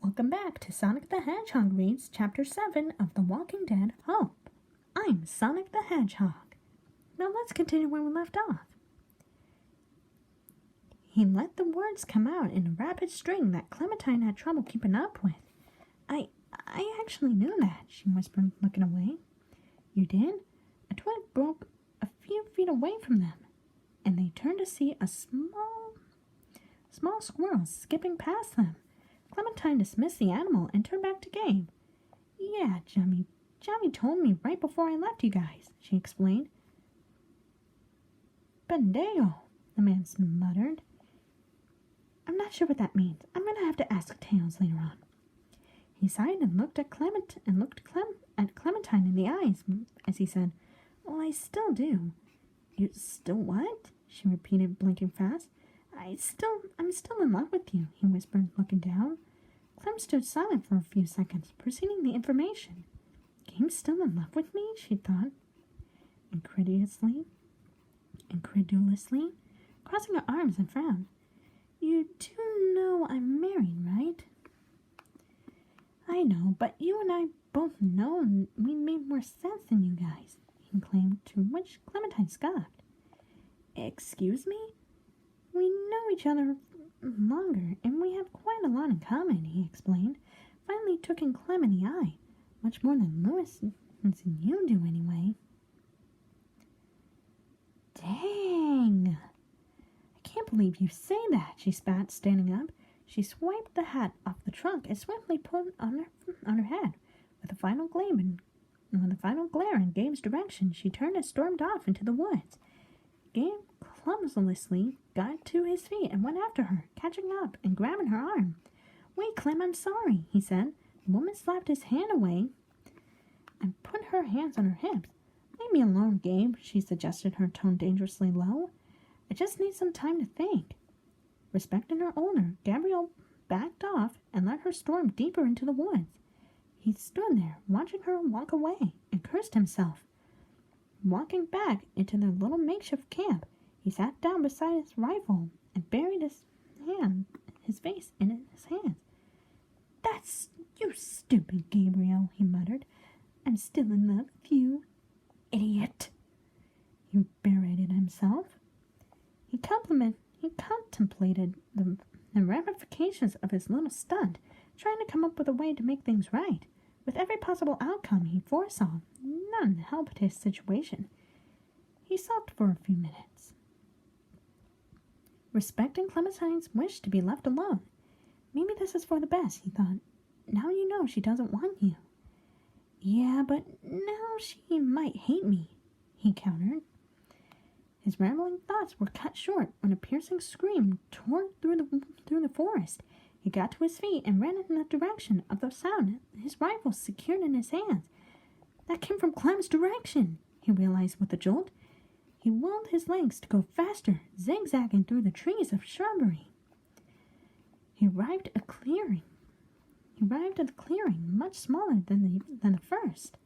Welcome back to Sonic the Hedgehog Reads Chapter 7 of The Walking Dead Hope. I'm Sonic the Hedgehog. Now let's continue where we left off. He let the words come out in a rapid string that Clementine had trouble keeping up with. I actually knew that, she whispered, looking away. You did? A twig broke a few feet away from them, and they turned to see a small squirrel skipping past them. Clementine dismissed the animal and turned back to Gabe. Yeah, Johnny told me right before I left you guys, she explained. Bendejo, the man muttered. I'm not sure what that means. I'm going to have to ask Tails later on. He sighed and looked at Clementine in the eyes as he said, Well, I still do. You still what? She repeated, blinking fast. I'm still in love with you, he whispered, looking down. Clem stood silent for a few seconds, proceeding the information. Gabe's still in love with me, she thought. Incredulously, crossing her arms and frowned. You do know I'm married, right? I know, but you and I both know we made more sense than you guys, he claimed, to which Clementine scoffed. Excuse me? We know each other longer, and we have quite a lot in common, he explained, finally taking Clem in the eye, much more than Louis and you do anyway. Dang! I can't believe you say that, she spat, standing up. She swiped the hat off the trunk and swiftly put it on her head. With a final glare in Gabe's direction, she turned and stormed off into the woods. Gabe clumsily got to his feet and went after her, catching up and grabbing her arm. Wait, Clem, I'm sorry, he said. The woman slapped his hand away and put her hands on her hips. Leave me alone, Gabe, she suggested, her tone dangerously low. I just need some time to think. Respecting her owner, Gabriel backed off and let her storm deeper into the woods. He stood there, watching her walk away, and cursed himself. Walking back into their little makeshift camp, he sat down beside his rifle and buried his face in his hands. That's you stupid, Gabriel, he muttered. I'm still in love with you, idiot. He berated himself. He contemplated the ramifications of his little stunt, trying to come up with a way to make things right. With every possible outcome he foresaw, none helped his situation. He sulked for a few minutes, respecting Clementine's wish to be left alone. Maybe this is for the best, he thought. Now you know she doesn't want you. Yeah, but now she might hate me, he countered. His rambling thoughts were cut short when a piercing scream tore through the forest. He got to his feet and ran in the direction of the sound, his rifle secured in his hands. That came from Clem's direction, he realized with a jolt. He willed his legs to go faster, zigzagging through the trees of shrubbery. He arrived at a clearing much smaller than the first.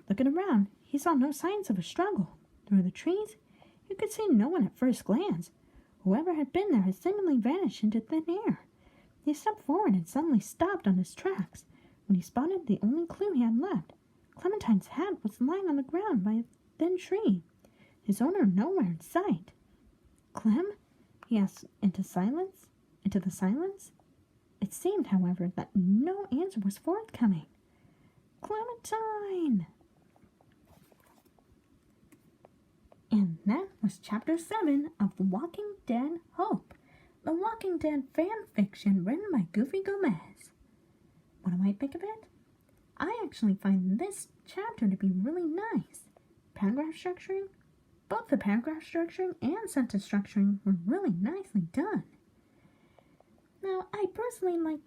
Looking around, he saw no signs of a struggle. Through the trees, he could see no one at first glance. Whoever had been there had seemingly vanished into thin air. He stepped forward and suddenly stopped on his tracks when he spotted the only clue he had left. Clementine's hat was lying on the ground by a thin tree, his owner nowhere in sight. Clem? He asked into the silence. It seemed, however, that no answer was forthcoming. Clementine! And that was Chapter 7 of The Walking Dead Hope, The Walking Dead fan fiction written by Goofy Gomez. What do I think of it? I actually find this chapter to be really nice. Both the paragraph structuring and sentence structuring were really nicely done. Now, I personally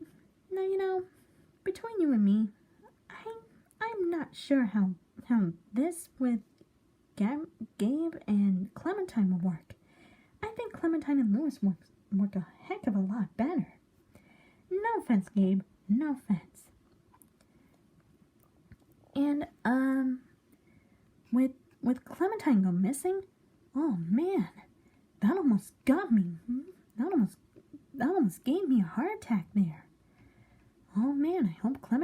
between you and me, I'm not sure how this with Gabe and Clementine will work. I think Clementine and Louis work a heck of a lot better. No offense, Gabe. No offense. And, with Clementine go missing, oh man, that almost got me. That almost gave me a heart attack there. Oh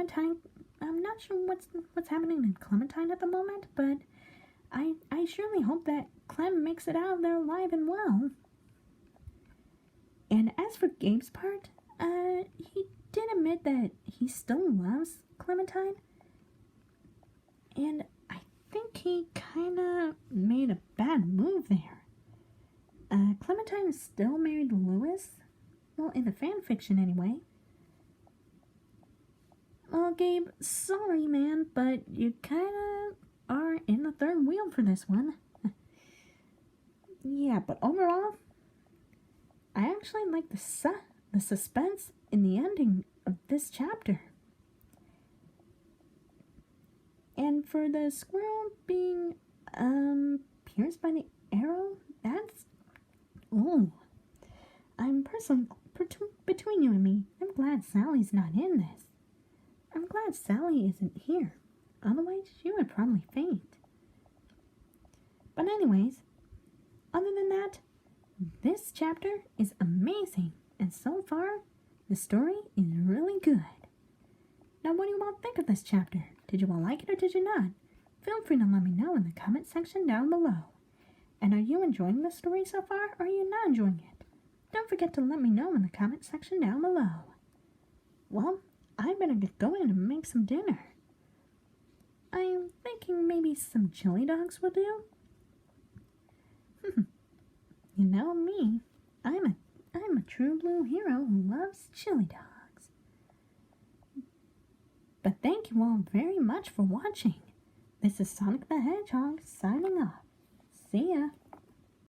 Clementine, I'm not sure what's happening in Clementine at the moment, but I surely hope that Clem makes it out of there alive and well. And as for Gabe's part, he did admit that he still loves Clementine, and I think he kind of made a bad move there. Clementine is still married to Louis, well, in the fan fiction anyway. Well, Gabe, sorry, man, but you kind of are in the third wheel for this one. Yeah, but overall, I actually like the suspense in the ending of this chapter. And for the squirrel being pierced by the arrow, that's... Ooh. I'm personally, between you and me, I'm glad Sally's not in this. I'm glad Sally isn't here. Otherwise, she would probably faint. But anyways, other than that, this chapter is amazing. And so far, the story is really good. Now, what do you all think of this chapter? Did you all like it or did you not? Feel free to let me know in the comment section down below. And are you enjoying the story so far or are you not enjoying it? Don't forget to let me know in the comment section down below. Well, I better get going and make some dinner. I'm thinking maybe some chili dogs will do. You know me, I'm a true blue hero who loves chili dogs. But thank you all very much for watching. This is Sonic the Hedgehog signing off. See ya.